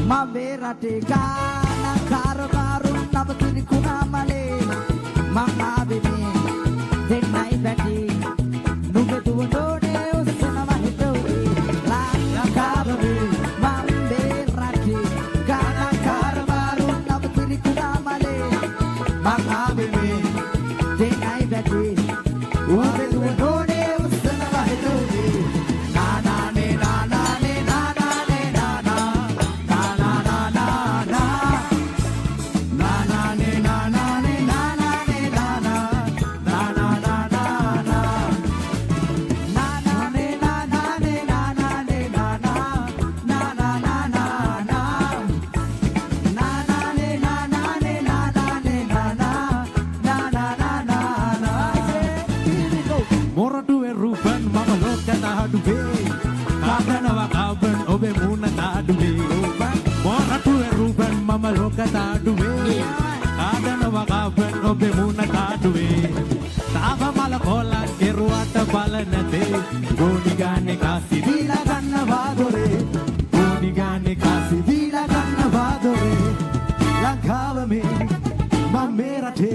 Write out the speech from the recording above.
මගේ රටේ ගාන කාරකාරුන් නවතින කුණාමලේ මං ආවේ මේ දෙන්නයි බැටි නුඹ දුවනෝනේ උස්සනව හිතුවේ ලංකාවේ මගේ රටේ ගාන කාරකාරුන් නවතින කුණාමලේ මං ආවේ මේ දෙන්නයි බැටි නුඹ දුවනෝනේ උස්සනව හිතුවේ Taduwe, kadana wakaben obe muna taduwe. Tava malakola keruata balanate, goni gane kasi dila ganna vadore, goni gane kasi dila ganna vadore. Lankava me, mamera te.